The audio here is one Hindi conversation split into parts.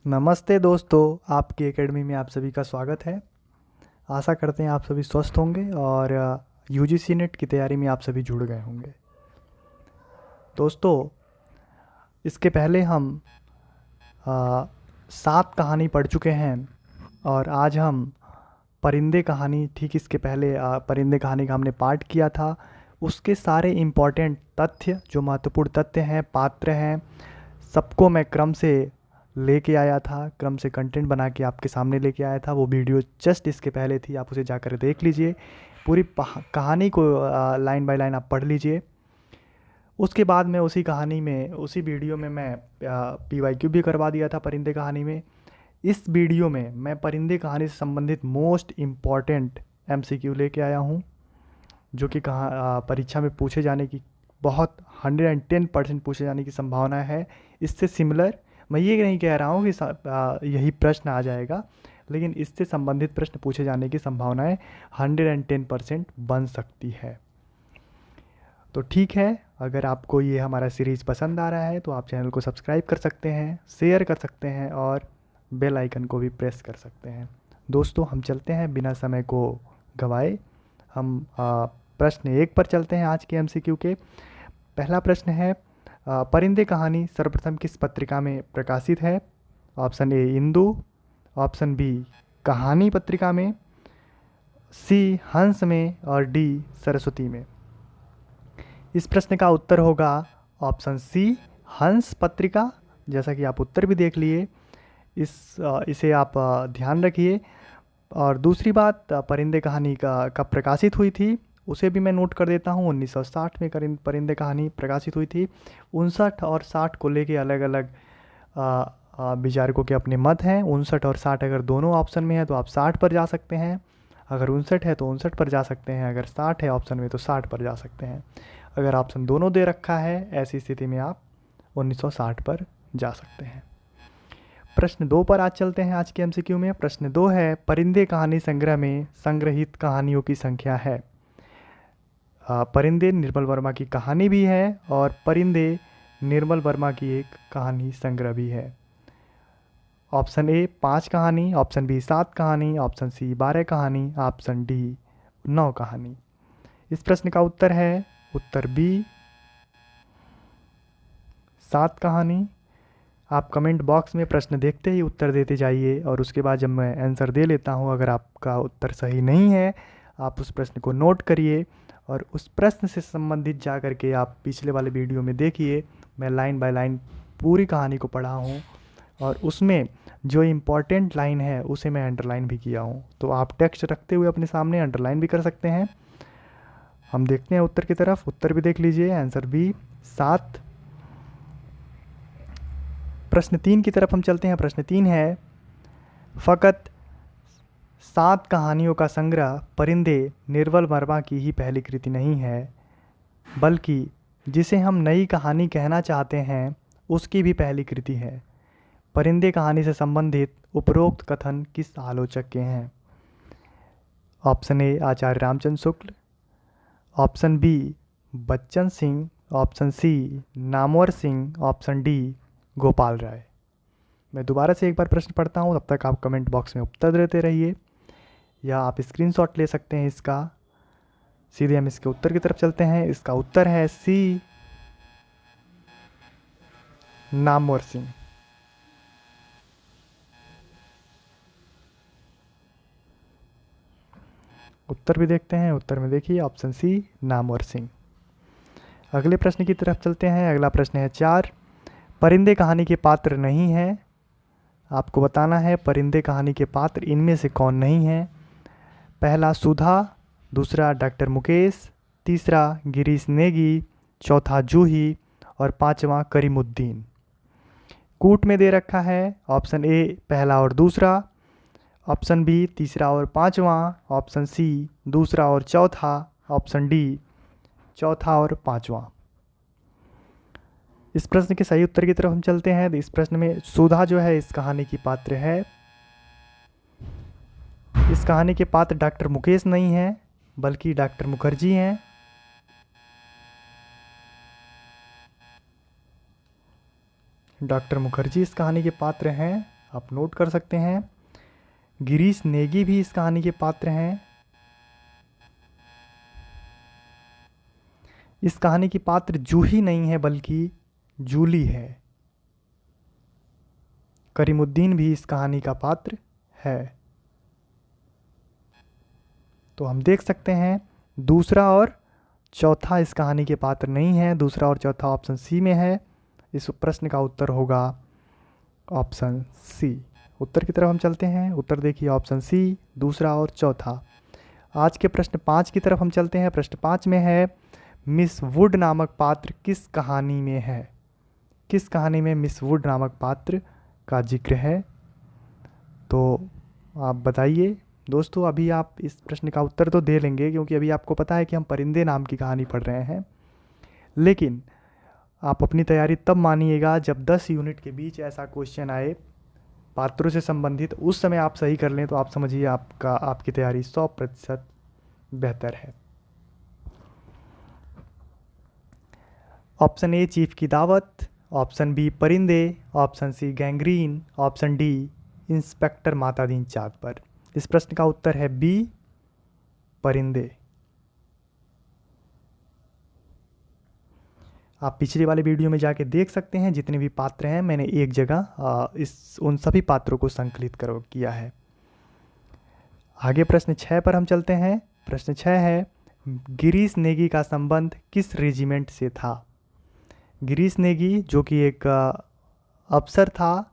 नमस्ते दोस्तों, आपकी एकेडमी में आप सभी का स्वागत है। आशा करते हैं आप सभी स्वस्थ होंगे और यूजीसी नेट की तैयारी में आप सभी जुड़ गए होंगे। दोस्तों, इसके पहले हम 7 कहानी पढ़ चुके हैं और आज हम परिंदे कहानी, ठीक इसके पहले परिंदे कहानी का हमने पाठ किया था। उसके सारे इम्पोर्टेंट तथ्य, जो महत्वपूर्ण तथ्य हैं, पात्र हैं, सबको मैं क्रम से लेके आया था, क्रम से कंटेंट बना के आपके सामने लेके आया था। वो वीडियो जस्ट इसके पहले थी, आप उसे जाकर देख लीजिए। पूरी कहानी को लाइन बाय लाइन आप पढ़ लीजिए। उसके बाद में उसी कहानी में, उसी वीडियो में मैं PYQ भी करवा दिया था परिंदे कहानी में। इस वीडियो में मैं परिंदे कहानी से संबंधित मोस्ट इम्पॉर्टेंट MCQ लेके आया हूँ, जो कि कहाँ परीक्षा में पूछे जाने की बहुत 110% पूछे जाने की संभावना है। इससे सिमिलर मैं ये नहीं कह रहा हूँ कि यही प्रश्न आ जाएगा, लेकिन इससे संबंधित प्रश्न पूछे जाने की संभावनाएं 110% बन सकती है। तो ठीक है, अगर आपको ये हमारा सीरीज़ पसंद आ रहा है तो आप चैनल को सब्सक्राइब कर सकते हैं, शेयर कर सकते हैं और बेल आइकन को भी प्रेस कर सकते हैं। दोस्तों, हम चलते हैं बिना समय को गवाए। हम प्रश्न 1 पर चलते हैं आज के MCQ के। पहला प्रश्न है, परिंदे कहानी सर्वप्रथम किस पत्रिका में प्रकाशित है? Option A Indu, option B कहानी पत्रिका में, सी हंस में और डी सरस्वती में। इस प्रश्न का उत्तर होगा ऑप्शन सी हंस पत्रिका। जैसा कि आप उत्तर भी देख लिए, इसे आप ध्यान रखिए। और दूसरी बात, परिंदे कहानी का कब प्रकाशित हुई थी उसे भी मैं नोट कर देता हूँ। 1960 में परिंदे कहानी प्रकाशित हुई थी। 59 और 60 को लेके अलग अलग विचारकों के अपने मत हैं। 59 और 60 अगर दोनों ऑप्शन में है तो आप 60 पर जा सकते हैं, अगर 59 है तो 59 पर जा सकते हैं, अगर 60 है ऑप्शन में तो 60 पर जा सकते हैं। अगर ऑप्शन दोनों दे रखा है, ऐसी स्थिति में आप 1960 पर जा सकते हैं। प्रश्न 2 पर आज चलते हैं आज के MCQ में। प्रश्न 2 है, परिंदे कहानी संग्रह में संग्रहित कहानियों की संख्या है। परिंदे निर्मल वर्मा की कहानी भी है और परिंदे निर्मल वर्मा की एक कहानी संग्रह भी है। ऑप्शन ए 5 कहानी, ऑप्शन बी 7 कहानी, ऑप्शन सी 12 कहानी, ऑप्शन डी 9 कहानी। इस प्रश्न का उत्तर है उत्तर बी 7 कहानी। आप कमेंट बॉक्स में प्रश्न देखते ही उत्तर देते जाइए और उसके बाद जब मैं आंसर दे लेता हूं, अगर आपका उत्तर सही नहीं है आप उस प्रश्न को नोट करिए और उस प्रश्न से संबंधित जा कर के आप पिछले वाले वीडियो में देखिए। मैं लाइन बाय लाइन पूरी कहानी को पढ़ा हूँ और उसमें जो इम्पोर्टेंट लाइन है उसे मैं अंडरलाइन भी किया हूँ। तो आप टेक्स्ट रखते हुए अपने सामने अंडरलाइन भी कर सकते हैं। हम देखते हैं उत्तर की तरफ। उत्तर भी देख लीजिए, आंसर बी 7। प्रश्न 3 की तरफ हम चलते हैं। प्रश्न 3 है, फ़कत 7 कहानियों का संग्रह परिंदे निर्मल वर्मा की ही पहली कृति नहीं है, बल्कि जिसे हम नई कहानी कहना चाहते हैं उसकी भी पहली कृति है। परिंदे कहानी से संबंधित उपरोक्त कथन किस आलोचक के हैं? Option A Acharya Ramchandra Shukla, option B Bachchan Singh, option C Namvar Singh, option D Gopal Rai. मैं दोबारा से एक बार प्रश्न पढ़ता हूँ, तब तक आप कमेंट बॉक्स में उत्तर देते रहिए या आप स्क्रीनशॉट ले सकते हैं इसका। सीधे हम इसके उत्तर की तरफ चलते हैं। इसका उत्तर है सी नामवर सिंह। उत्तर भी देखते हैं। उत्तर में देखिए ऑप्शन सी नामवर सिंह। अगले प्रश्न की तरफ चलते हैं। अगला प्रश्न है 4, परिंदे कहानी के पात्र नहीं हैं। आपको बताना है परिंदे कहानी के पात्र इनमें से कौन नहीं है। पहला सुधा, दूसरा डॉक्टर मुकेश, तीसरा गिरीश नेगी, चौथा जूही और पांचवा करीमुद्दीन। कूट में दे रखा है ऑप्शन ए पहला और दूसरा, ऑप्शन बी तीसरा और पांचवा, ऑप्शन सी दूसरा और चौथा, ऑप्शन डी चौथा और पांचवा। इस प्रश्न के सही उत्तर की तरफ हम चलते हैं। इस प्रश्न में सुधा जो है इस कहानी की पात्र है। इस कहानी के पात्र डॉक्टर मुकेश नहीं है, बल्कि डॉक्टर मुखर्जी हैं। डॉक्टर मुखर्जी इस कहानी के पात्र हैं आप नोट कर सकते हैं। गिरीश नेगी भी इस कहानी के पात्र हैं। इस कहानी की पात्र जूही नहीं है बल्कि जूली है। करीमुद्दीन भी इस कहानी का पात्र है। तो हम देख सकते हैं दूसरा और चौथा इस कहानी के पात्र नहीं है। दूसरा और चौथा ऑप्शन सी में है। इस प्रश्न का उत्तर होगा ऑप्शन सी। उत्तर की तरफ हम चलते हैं। उत्तर देखिए ऑप्शन सी, दूसरा और चौथा। आज के प्रश्न 5 की तरफ हम चलते हैं। प्रश्न 5 में है, मिस वुड नामक पात्र किस कहानी में है? किस कहानी में मिस वुड नामक पात्र का जिक्र है? तो आप बताइए दोस्तों। अभी आप इस प्रश्न का उत्तर तो दे लेंगे क्योंकि अभी आपको पता है कि हम परिंदे नाम की कहानी पढ़ रहे हैं, लेकिन आप अपनी तैयारी तब मानिएगा जब 10 यूनिट के बीच ऐसा क्वेश्चन आए पात्रों से संबंधित। उस समय आप सही कर लें तो आप समझिए आपकी तैयारी 100% बेहतर है। ऑप्शन ए चीफ की दावत, option B Parinde, option C gangrene, option D inspector Matadeen चाँद पर। इस प्रश्न का उत्तर है बी, परिंदे। आप पिछले वाले वीडियो में जाके देख सकते हैं जितने भी पात्र हैं मैंने एक जगह उन सभी पात्रों को संकलित किया है। आगे प्रश्न 6 पर हम चलते हैं। प्रश्न 6 है, गिरीश नेगी का संबंध किस रेजिमेंट से था? गिरीश नेगी जो कि एक अफसर था,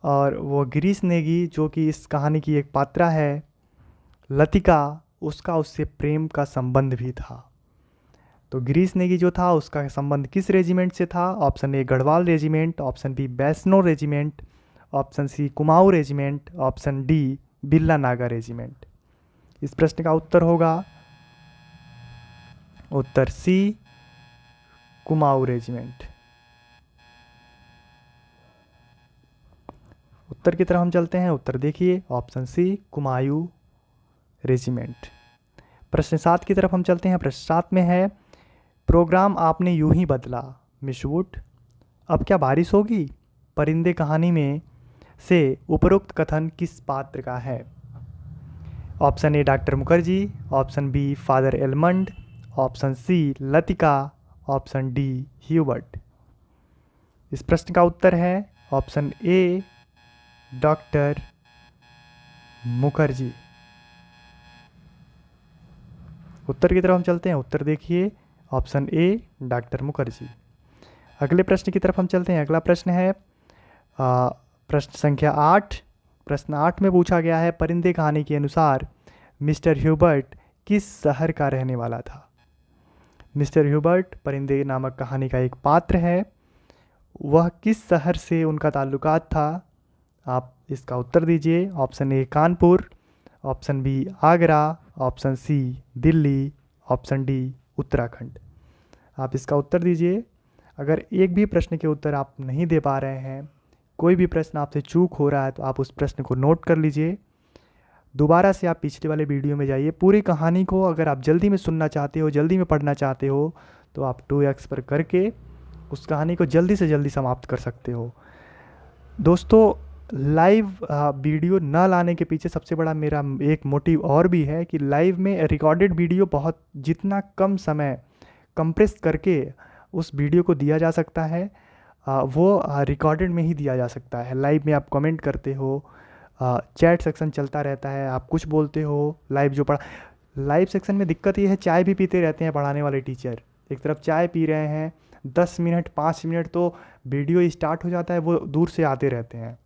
और वो गिरीश नेगी जो कि इस कहानी की एक पात्रा है लतिका, उसका उससे प्रेम का संबंध भी था। तो गिरीश नेगी जो था उसका संबंध किस रेजिमेंट से था? Option A Garhwal regiment, option B Vaishno regiment, option C Kumaon regiment, option D बिल्ला नागा रेजिमेंट। इस प्रश्न का उत्तर होगा उत्तर सी, कुमाऊं रेजिमेंट। उत्तर की तरफ हम चलते हैं। उत्तर देखिए ऑप्शन सी, कुमायूं रेजिमेंट। प्रश्न 7 की तरफ हम चलते हैं। प्रश्न 7 में है, प्रोग्राम आपने यूं ही बदला मिस वुड, अब क्या बारिश होगी? परिंदे कहानी में से उपरोक्त कथन किस पात्र का है? Option A doctor Mukherjee, option B father Elmond, option C Latika, option D Hubert. इस प्रश्न का उत्तर है ऑप्शन ए डॉक्टर मुखर्जी। उत्तर की तरफ हम चलते हैं। उत्तर देखिए ऑप्शन ए डॉक्टर मुखर्जी। अगले प्रश्न की तरफ हम चलते हैं। अगला प्रश्न है प्रश्न संख्या 8। प्रश्न 8 में पूछा गया है, परिंदे कहानी के अनुसार मिस्टर ह्यूबर्ट किस शहर का रहने वाला था? मिस्टर ह्यूबर्ट परिंदे नामक कहानी का एक पात्र है। वह किस शहर से उनका ताल्लुकात था? आप इसका उत्तर दीजिए। Option A Kanpur, option B Agra, option C Delhi, option D Uttarakhand. आप इसका उत्तर दीजिए। अगर एक भी प्रश्न के उत्तर आप नहीं दे पा रहे हैं, कोई भी प्रश्न आपसे चूक हो रहा है, तो आप उस प्रश्न को नोट कर लीजिए। दोबारा से आप पिछले वाले वीडियो में जाइए। पूरी कहानी को अगर आप जल्दी में सुनना चाहते हो, जल्दी में पढ़ना चाहते हो, तो आप 2x पर करके उस कहानी को जल्दी से जल्दी समाप्त कर सकते हो। दोस्तों, लाइव वीडियो न लाने के पीछे सबसे बड़ा मेरा एक मोटिव और भी है कि लाइव में रिकॉर्डेड वीडियो बहुत जितना कम समय कंप्रेस करके उस वीडियो को दिया जा सकता है, वो रिकॉर्डेड में ही दिया जा सकता है। लाइव में आप कमेंट करते हो, चैट सेक्शन चलता रहता है, आप कुछ बोलते हो। लाइव सेक्शन में दिक्कत ये है, चाय भी पीते रहते हैं पढ़ाने वाले टीचर। एक तरफ चाय पी रहे हैं, 10 मिनट 5 मिनट तो वीडियो स्टार्ट हो जाता है, वो दूर से आते रहते हैं,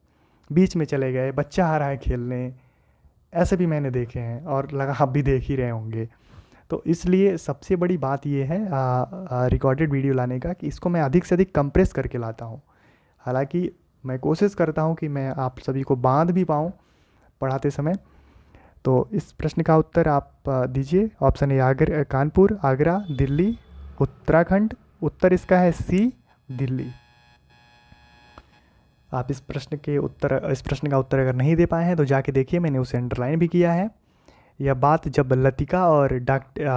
बीच में चले गए, बच्चा आ रहा है खेलने। ऐसे भी मैंने देखे हैं और लगा आप भी देख ही रहे होंगे। तो इसलिए सबसे बड़ी बात ये है रिकॉर्डेड वीडियो लाने का कि इसको मैं अधिक से अधिक कंप्रेस करके लाता हूँ। हालांकि मैं कोशिश करता हूँ कि मैं आप सभी को बांध भी पाऊँ पढ़ाते समय। तो इस प्रश्न का उत्तर आप दीजिए। Option A Kanpur, Agra, Delhi, Uttarakhand. उत्तर इसका है सी, दिल्ली। आप इस प्रश्न का उत्तर अगर नहीं दे पाए हैं तो जाके देखिए, मैंने उसे अंडरलाइन भी किया है। यह बात जब लतिका और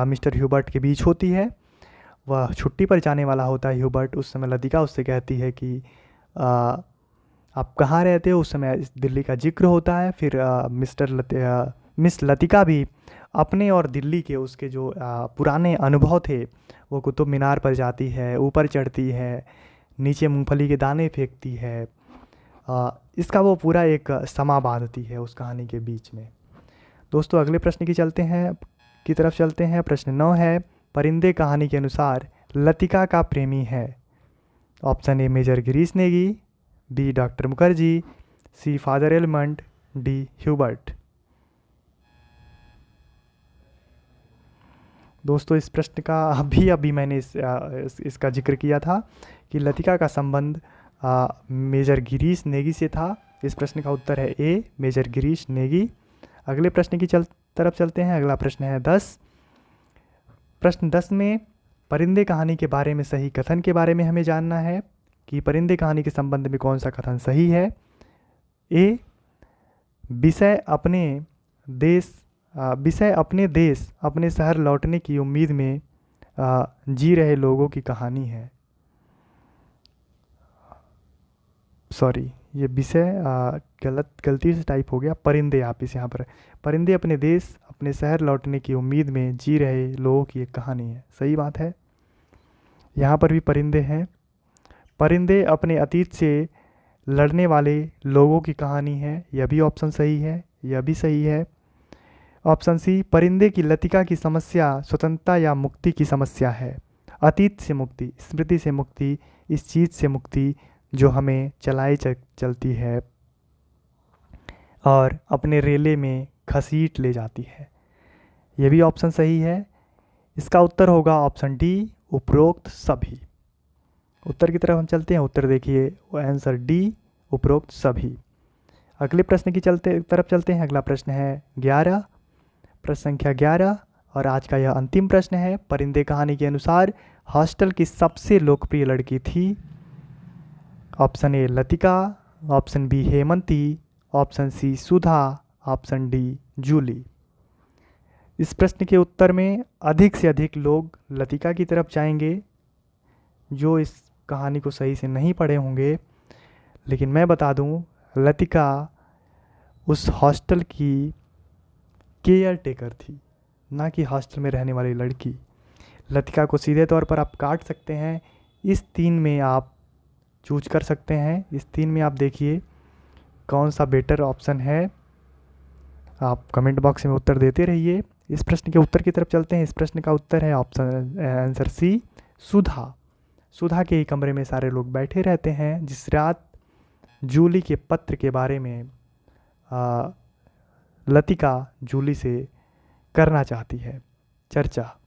मिस्टर ह्यूबर्ट के बीच होती है, वह छुट्टी पर जाने वाला होता है ह्यूबर्ट। उस समय लतिका उससे कहती है कि आप कहाँ रहते हो, उस समय इस दिल्ली का जिक्र होता है। फिर मिस लतिका भी अपने और दिल्ली के उसके जो पुराने अनुभव थे, वो कुतुब मीनार पर जाती है, ऊपर चढ़ती है, नीचे मूंगफली के दाने फेंकती है। इसका वो पूरा एक समा बांधती है उस कहानी के बीच में। दोस्तों अगले प्रश्न की तरफ चलते हैं। प्रश्न 9 है, परिंदे कहानी के अनुसार लतिका का प्रेमी है। Option A major Girish Negi, B doctor Mukherjee, C father Elmond, D Hubert. दोस्तों इस प्रश्न का अभी मैंने इसका जिक्र किया था कि लतिका का संबंध मेजर गिरीश नेगी से था। इस प्रश्न का उत्तर है ए मेजर गिरीश नेगी। अगले प्रश्न की तरफ चलते हैं। अगला प्रश्न है 10। प्रश्न 10 में परिंदे कहानी के बारे में सही कथन के बारे में हमें जानना है कि परिंदे कहानी के संबंध में कौन सा कथन सही है। ए, विषय अपने देश अपने शहर लौटने की उम्मीद में जी रहे लोगों की कहानी है। सॉरी, ये विषय गलती से टाइप हो गया। परिंदे, आप इस यहाँ पर परिंदे अपने देश अपने शहर लौटने की उम्मीद में जी रहे लोगों की एक कहानी है। सही बात है, यहाँ पर भी परिंदे हैं। परिंदे अपने अतीत से लड़ने वाले लोगों की कहानी है, यह भी ऑप्शन सही है, यह भी सही है। ऑप्शन सी, परिंदे की लतिका की समस्या स्वतंत्रता या मुक्ति की समस्या है। अतीत से मुक्ति, स्मृति से मुक्ति, इस चीज़ से मुक्ति जो हमें चलती है और अपने रेले में घसीट ले जाती है। यह भी ऑप्शन सही है। इसका उत्तर होगा ऑप्शन डी, उपरोक्त सभी। उत्तर की तरफ हम चलते हैं। उत्तर देखिए, वो आंसर डी, उपरोक्त सभी। अगले प्रश्न की तरफ चलते हैं। अगला प्रश्न है 11, प्रश्न संख्या 11, और आज का यह अंतिम प्रश्न है। परिंदे कहानी के अनुसार हॉस्टल की सबसे लोकप्रिय लड़की थी। Option A Latika, option B Hemanti, option C Sudha, option D Julie. इस प्रश्न के उत्तर में अधिक से अधिक लोग लतिका की तरफ जाएंगे जो इस कहानी को सही से नहीं पढ़े होंगे। लेकिन मैं बता दूं, लतिका उस हॉस्टल की केयर टेकर थी, ना कि हॉस्टल में रहने वाली लड़की। लतिका को सीधे तौर पर आप काट सकते हैं। इस 3 में आप चूज कर सकते हैं। इस 3 में आप देखिए कौन सा बेटर ऑप्शन है। आप कमेंट बॉक्स में उत्तर देते रहिए। इस प्रश्न के उत्तर की तरफ चलते हैं। इस प्रश्न का उत्तर है ऑप्शन आंसर सी, सुधा। सुधा के ही कमरे में सारे लोग बैठे रहते हैं जिस रात जूली के पत्र के बारे में लतिका जूली से करना चाहती है चर्चा।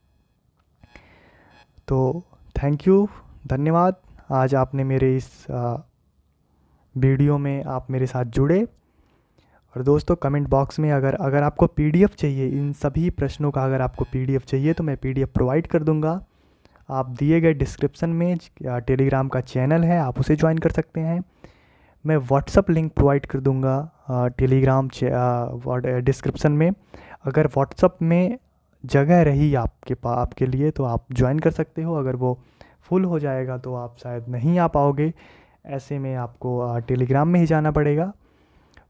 तो थैंक यू, धन्यवाद। आज आपने मेरे इस वीडियो में आप मेरे साथ जुड़े। और दोस्तों कमेंट बॉक्स में अगर आपको पीडीएफ चाहिए, इन सभी प्रश्नों का अगर आपको पीडीएफ चाहिए तो मैं पीडीएफ प्रोवाइड कर दूंगा। आप दिए गए डिस्क्रिप्शन में टेलीग्राम का चैनल है, आप उसे ज्वाइन कर सकते हैं। मैं व्हाट्सअप लिंक प्रोवाइड कर दूंगा टेलीग्राम डिस्क्रिप्शन में। अगर व्हाट्सअप में जगह रही आपके लिए तो आप ज्वाइन कर सकते हो। अगर वो फुल हो जाएगा तो आप शायद नहीं आ पाओगे। ऐसे में आपको टेलीग्राम में ही जाना पड़ेगा।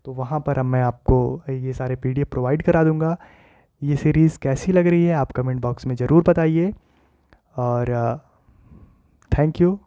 तो वहाँ पर अब मैं आपको ये सारे पीडीएफ प्रोवाइड करा दूंगा। ये सीरीज़ कैसी लग रही है आप कमेंट बॉक्स में ज़रूर बताइए। और थैंक यू।